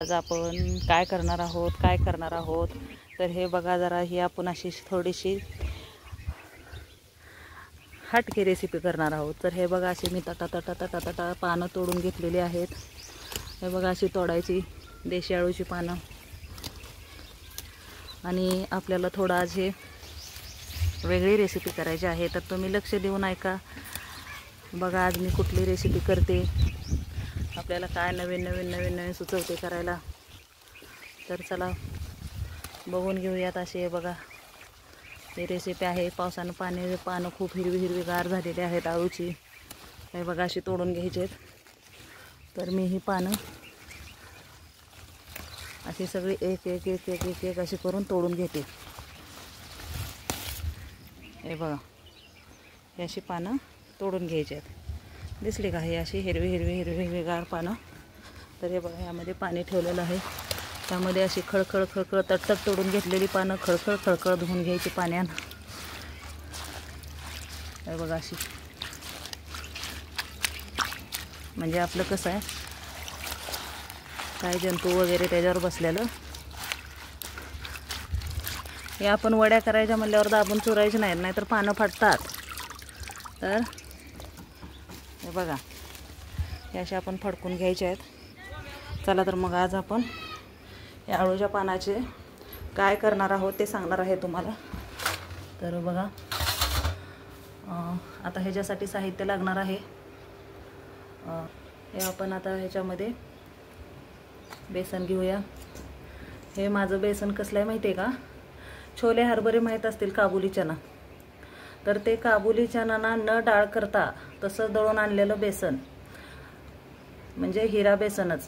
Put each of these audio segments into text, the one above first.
आज आपण काय करणार आहोत तर हे बघा, जरा ही आपण अशी थोडीशी हटके रेसिपी करणार आहोत। तर हे बघा, अशी मी तटा पानं तोडून घेतलेली आहेत। हे बघा, अशी तोडायची देशी आळूची पानं। आणि आपल्याला थोडं आज हे वेगळी रेसिपी करायची आहे, तर तुम्ही लक्ष देऊन ऐका। बघा आज मी कुठली रेसिपी करते, आपल्याला काय नवीन सुचवते करायला। तर चला बघून घेऊयात। अशी हे बघा, ही रेसिपी आहे। पावसानं पानं खूप हिरवीगार झालेली आहेत आळूची। हे बघा, अशी तोडून घ्यायची आहेत। तर मी ही पानं अशी सगळी एक अशी करून तोडून घेते। हे बघा, ही अशी पानं तोडून घ्यायची आहेत। दिसली का? ही अशी हिरवीगार पानं। तर हे बघा, यामध्ये पाणी ठेवलेलं आहे। त्यामध्ये अशी खळखळ तटतट तोडून घेतलेली पानं खळखळ धुवून घ्यायची पाण्यानं। हे बघा, अशी म्हणजे आपलं कसं आहे, काय जंतू वगैरे त्याच्यावर बसलेलं। हे आपण वड्या करायच्या म्हणल्यावर दाबून चुरायचे नाहीत, नाहीतर पानं फाटतात। तर हे बघा, हे असे आपण फडकून घ्यायचे आहेत। चला तर मग आज आपण या आळूच्या पानाचे काय करणार आहोत ते सांगणार आहे तुम्हाला। तर बघा, आता ह्याच्यासाठी साहित्य लागणार आहे। हे आपण आता ह्याच्यामध्ये बेसन घेऊया। हे माझं बेसन कसलं आहे माहिती आहे का? छोले हरभरे माहीत असतील, काबुली चना। तर ते काबुली चनाना न डाळ करता तसं दळून आणलेलं बेसन म्हणजे हिरा बेसनच।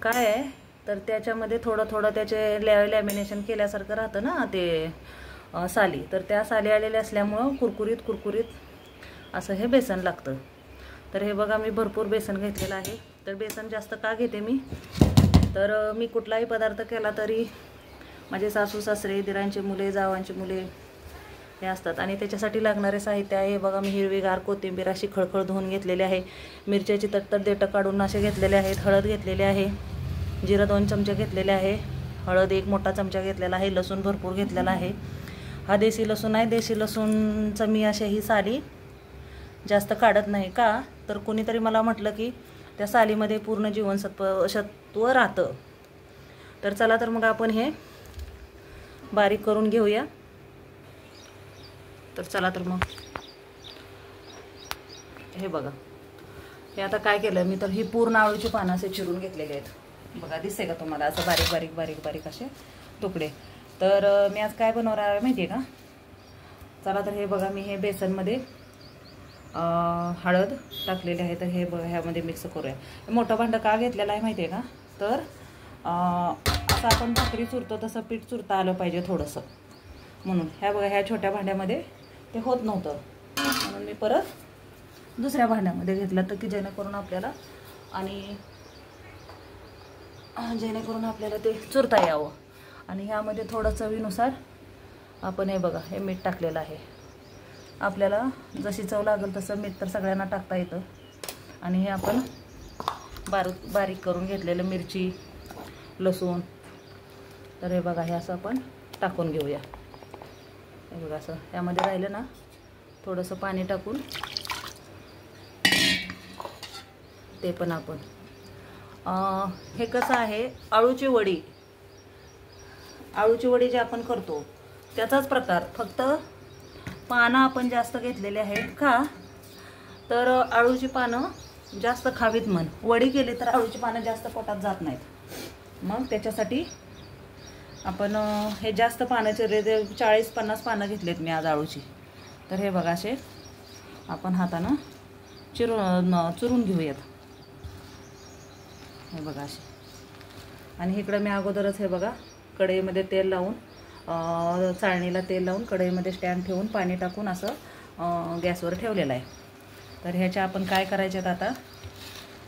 काय आहे तर त्याच्यामध्ये थोडं त्याचे लॅमिनेशन केल्यासारखं राहतं ना ते साली। तर त्या साली आलेल्या असल्यामुळं कुरकुरीत असं हे बेसन लागतं। तर हे बघा, मी भरपूर बेसन घेतलेलं आहे। तर बेसन जास्त का घेते मी, तर मी कुठलाही पदार्थ केला तरी माझे सासू सासरे, दिरांचे मुले, जावांचे मुले हे असतात। आणि त्याच्यासाठी लागणारे साहित्य आहे बघा, मी हिरवीगार कोथिंबीर अशी खळखळ धुवून घेतलेली आहे। मिरच्याची तटतट देठं काढून असे घेतलेले आहेत। हळद घेतलेली आहे। जिरं 2 चमचे घेतलेले आहे। हळद 1 मोठा चमचा घेतलेला आहे। लसूण भरपूर घेतलेला आहे। हा देशी लसूण आहे। देशी लसूणचं मी अशा ही साली जास्त काढत नाही का, तर कोणीतरी मला म्हटलं की त्या सालीमध्ये पूर्ण जीवनसत्व राहतं। तर चला तर मग आपण हे बारीक करून घेऊया। तर चला तर मग हे बघा, हे आता काय केलं मी, तर ही पूर्ण आळूची पानं असे चिरून घेतलेले आहेत। बघा, दिसते का तुम्हाला? असं बारीक असे तुकडे। तर मी आज काय बनवणार आहे माहिती आहे का? चला तर हे बघा, मी हे बेसनमध्ये हळद टाकलेली आहे। तर हे बघा, ह्यामध्ये मिक्स करूया। मोठं भांडं का घेतलेलं आहे माहिती आहे का? तर असं आपण भाकरी चुरतो तसं पीठ चुरता आलं पाहिजे थोडंसं, म्हणून। ह्या बघा, ह्या छोट्या भांड्यामध्ये ते होत नव्हतं, म्हणून मी परत दुसऱ्या भांड्यामध्ये घेतलं, तर की जेणेकरून आपल्याला ते चुरता यावं। आणि ह्यामध्ये थोडं चवीनुसार आपण हे बघा, हे मीठ टाकलेलं आहे। आपल्याला जशी चव लागेल तसं मीठ तर सगळ्यांना टाकता येतं। आणि हे आपण बारीक करून घेतलेलं मिरची, लसूण, तर हे बघा, हे असं आपण टाकून घेऊया। हे बघा, असं यामध्ये राहिलं ना, थोडंसं पाणी टाकून ते पण आपण हे कसं आहे, आळूची वडी जे आपण करतो त्याचाच प्रकार, फक्त पानं आपण जास्त घेतलेले आहेत का, तर आळूची पानं जास्त खावीत म्हण। वडी केली तर आळूची पानं जास्त पोटात जात नाहीत, मग त्याच्यासाठी आपण हे जास्त पानाचे 40-50 पानं घेतलेत मी आज आळूची। तर हे बघा, असे आपण हातानं चुरून घेऊयात। हे बघा असे। आणि इकडं मी अगोदरच हे बघा, कढईमध्ये तेल लावून, चाळणीला तेल लावून कढईमध्ये स्टँड ठेवून पाणी टाकून असं गॅसवर ठेवलेलं आहे। तर ह्याच्या आपण काय करायचे आता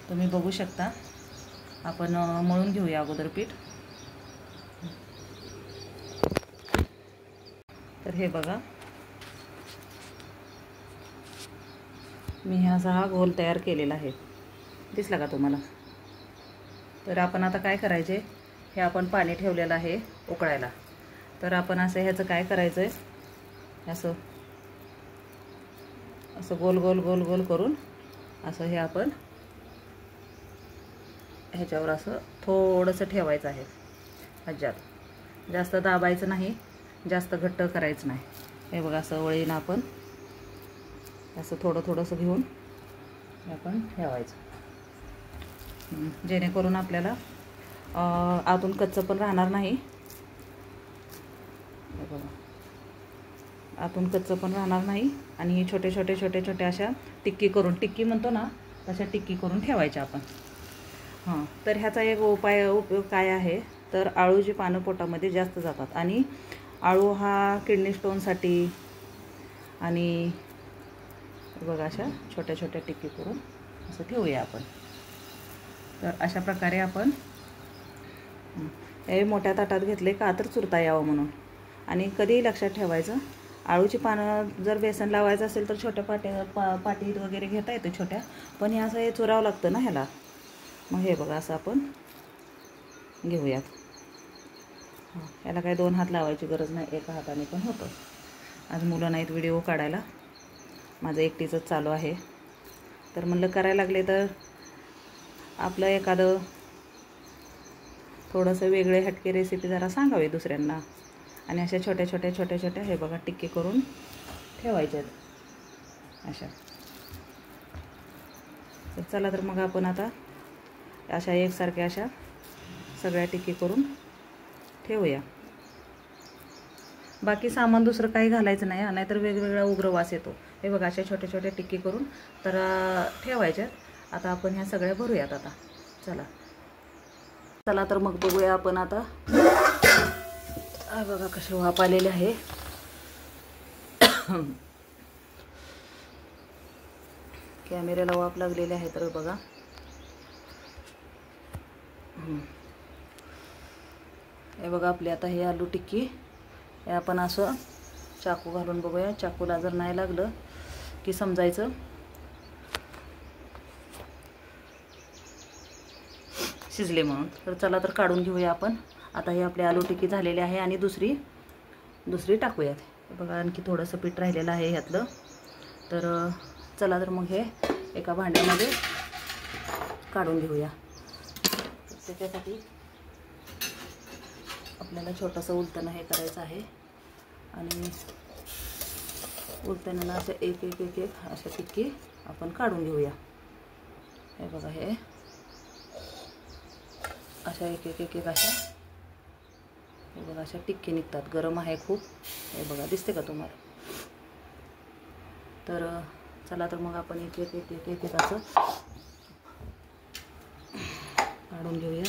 तुम्ही बघू शकता। आपण मळून घेऊया अगोदर पीठ। तर हे बघा, मी हा गोल तयार केलेला आहे। दिसला का तुम्हाला? तर आपण आता काय करायचे, हे आपण पाणी ठेवलेलं आहे उकळायला. तर आपण असं ह्याचं काय करायचं आहे, असं असं गोल गोल गोल गोल करून असं हे आपण ह्याच्यावर असं थोडंसं ठेवायचं आहे. अजिबात जास्त दाबायचं नाही, जास्त घट्ट करायचं नाही. हे बघा असं वळीनं आपण असं थोडं थोडंसं घेऊन आपण ठेवायचं, जेणेकरून आपल्याला आतून कच्चं पण राहणार नाही. हे बघा आतून कच्चं पण राहणार नाही. आणि ही छोटे छोटे छोटे छोटे अशा टिक्की करून, टिक्की म्हणतो ना तशा टिक्की करून ठेवायच्या आपण. तर ह्याचा एक उपयोग काय आहे, तर आळूची पानं पोटामध्ये जास्त जातात आणि आळू हा किडनी स्टोनसाठी. आणि बघा अशा छोट्या छोट्या टिक्की करून असं ठेवूया आपण. तर अशा प्रकारे आपण हे मोठ्या ताटात घेतले का तर चुरता यावं म्हणून. आणि कधीही लक्षात ठेवायचं, आळूची पानं जर बेसन लावायचं असेल तर छोट्या पाटीत वगैरे घेता येतं छोट्या, पण हे असं हे चुरावं लागतं ना ह्याला. मग हे बघा असं आपण घेऊयात. याला काही 2 हात लावायची गरज नाही, एका हाताने पण होतं. आज मुलं नाहीत व्हिडिओ काढायला, माझं एकटीचंच चालू आहे. तर म्हणलं करायला लागले तर आपलं एखादं थोडंसं वेगळे हटके रेसिपी जरा सांगावी दुसऱ्यांना. आणि अशा छोट्या छोट्या छोट्या छोट्या हे बघा टिक्की करून ठेवायच्यात अशा. तर चला तर मग आपण आता अशा एकसारख्या अशा सगळ्या टिक्की करून ठेवूया. बाकी सामान दुसरं काही घालायचं नाही, नाहीतर वेगवेगळा उग्र वास येतो. हे बघा अशा छोट्या छोट्या टिक्की करून तर ठेवायच्यात. आता आपण ह्या सगळ्या भरूयात आता. चला तर मग बघूया आपण आता. बघा कसे वाफ आलेले आहे. कॅमेऱ्याला वाफ लागलेले आहे. तर बघा हे बघा आपली आता हे आलू टिक्की हे आपण असं चाकू घालून बघूया. चाकूला जर नाही लागलं की समजायचं शिजले म्हणून. तर चला तर काढून घेऊया आपण. आता हे आपले आलू टिक्की झालेले आहे आणि दुसरी टाकूयात. बघा आणखी थोडंसं पीठ राहिलेलं आहे ह्यातलं. तर चला तर मग हे एका भांड्यामध्ये काढून घेऊया. त्याच्यासाठी आपल्याला छोटंसं उलटणं हे करायचं आहे. आणि उलटण्याला असं एक एक एक एक अशा टिक्की आपण काढून घेऊया. हे बघा हे अशा एक एक एक एक अशा हे बघा अशा टिक्की निघतात. गरम आहे खूप. हे बघा दिसते का तुम्हाला. तर चला तर मग आपण एक एक एक एक एक एक असं काढून घेऊया.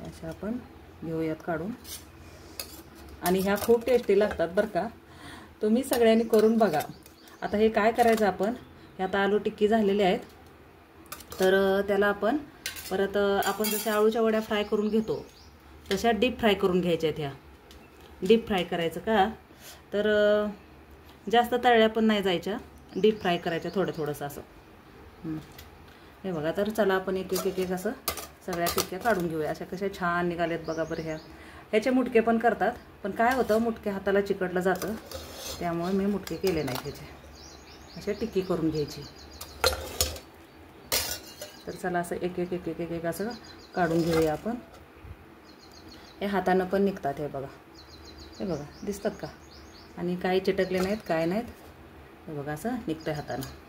अशा आपण घेऊयात काढून. आणि ह्या खूप टेस्टी लागतात बरं का. तुम्ही सगळ्यांनी करून बघा. आता हे काय करायचं आपण, हे आता आलू टिक्की झालेले आहेत. तर त्याला आपण परत आपण जशा आळूच्या वड्या फ्राय करून घेतो तशा डीप फ्राय करून घ्यायच्या आहेत. ह्या डीप फ्राय करायचं का, तर जास्त तळल्या पण नाही जायच्या, डीप फ्राय करायच्या थोडंसं असं. हे बघा. तर चला आपण एक एक एक असं सगळ्या टिक्क्या काढून घेऊया. अशा कशा छान निघालेत बघा बरं. ह्याचे मुटके पण करतात, पण काय होतं मुटके हाताला चिकटलं जातं, त्यामुळे मी मुटके केले नाहीत ह्याचे. अशा टिक्की करून घ्यायची. तर चला असं एक एक एक एक एक एक असं काढून घेऊया आपण. हे हातानं पण निघतात. हे बघा, हे बघा दिसतात का. आणि काही चिटकले नाहीत, काय नाहीत. हे बघा असं निघतंय हातानं.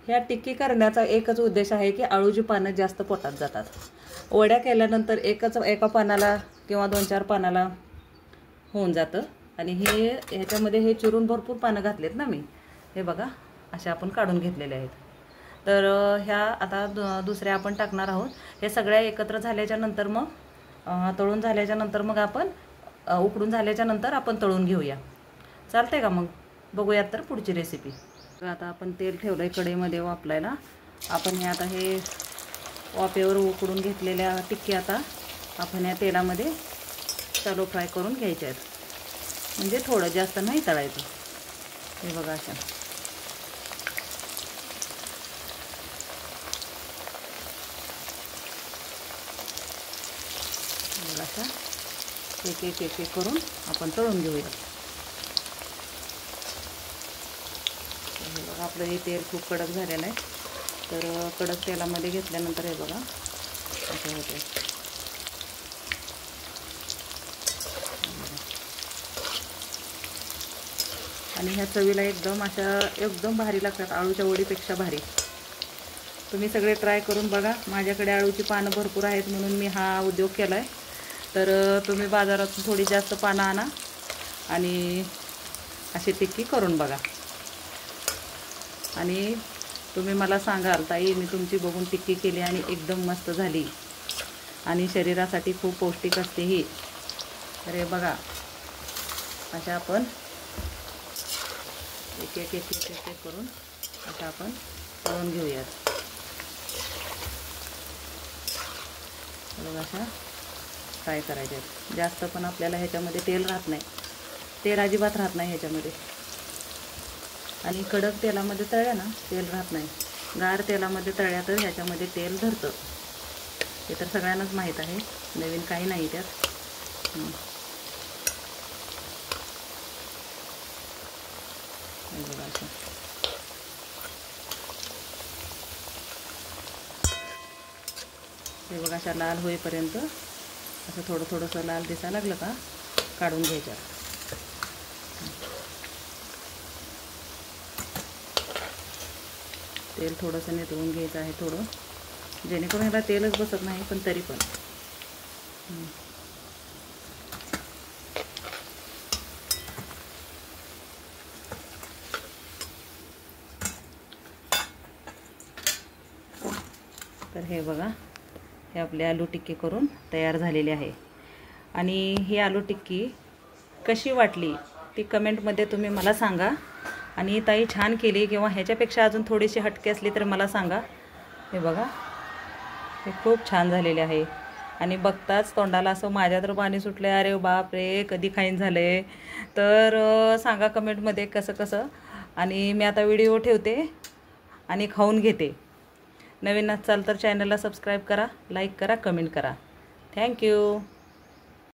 ह्या टिक्की करण्याचा एकच उद्देश आहे की आळूची पानं जास्त पोटात जातात. वड्या केल्यानंतर एका पानाला किंवा 2-4 पानाला होऊन जातं. आणि ह्याच्यामध्ये हे चिरून भरपूर पानं घातलेत ना मी. हे बघा अशा आपण काढून घेतलेले आहेत. तर ह्या आता दुसऱ्या आपण टाकणार आहोत. हे सगळ्या एकत्र झाल्याच्या नंतर मग तळून झाल्याच्या नंतर मग आपण उकडून झाल्याच्या नंतर आपण तळून घेऊया. चालतंय का. मग बघूयात तर पुढची रेसिपी. आता आपण तेल ठेवलंय कढईमध्ये वाफलायला. आपण हे आता हे वाफेवर उकडून घेतलेल्या टिक्की आता आपण या तेलामध्ये शॅलो फ्राय करून घ्यायच्या आहेत. म्हणजे थोडं जास्त नाही तळायचं. हे बघा अशा एक एक एक एक करून आपण तळून घेऊया. आपलं हे तेल खूप कडक झालेलं आहे. तर कडक तेलामध्ये घेतल्यानंतर हे बघा असं होते. आणि ह्या चवीला एकदम भारी लागतात. आळूच्या वडीपेक्षा भारी. तुम्ही सगळे ट्राय करून बघा. माझ्याकडे आळूची पानं भरपूर आहेत म्हणून मी हा उद्योग केला आहे. तर तुम्ही बाजारातून थोडी जास्त पानं आणा आणि अशी टिक्की करून बघा. आणि तुम्ही मला सांगाल ताई मी तुमची बघून टिक्की केली आणि एकदम मस्त झाली आणि शरीरासाठी खूप पौष्टिक असते ही. तर हे बघा अशा आपण एक एक एक एक एक करून आता आपण तळून घेऊयात. बघा अशा फ्राय करायचे. जास्त पण आपल्याला ह्याच्यामध्ये तेल राहत नाही. तेल अजिबात राहत नाही ह्याच्यामध्ये. आणि कडक तेलामध्ये तळल्या ना तेल राहत नाही. गार तेलामध्ये तळल्या तर ह्याच्यामध्ये तेल धरतं. हे तर सगळ्यांनाच माहीत आहे. नवीन काही नाही त्यात. बघा असं हे बघा अशा लाल होईपर्यंत असं थोडंसं लाल दिसायला लागलं का काढून घ्यायच्या. तेल थोडंसं नितळून घ्यायचं आहे थोडं, जेणेकरून ह्याला तेलच बसत नाही. पण तरी पण तर हे बघा हे आपली आलू टिक्की करून तयार झालेली आहे. आणि ही आलू टिक्की कशी वाटली ती कमेंटमध्ये तुम्ही मला सांगा. आणि ताई छान केली किंवा ह्याच्यापेक्षा अजून थोडीशी हटके असली तर मला सांगा. हे बघा हे खूप छान झालेले आहे. आणि बघताच तोंडाला असं माझ्या तर पाणी सुटलं. अरे बाप रे कधी खाईन झालं आहे. तर सांगा कमेंटमध्ये कसं. आणि मी आता व्हिडिओ ठेवते आणि खाऊन घेते. नवीन असाल तर चॅनलला सबस्क्राईब करा, लाईक करा, कमेंट करा. थँक्यू.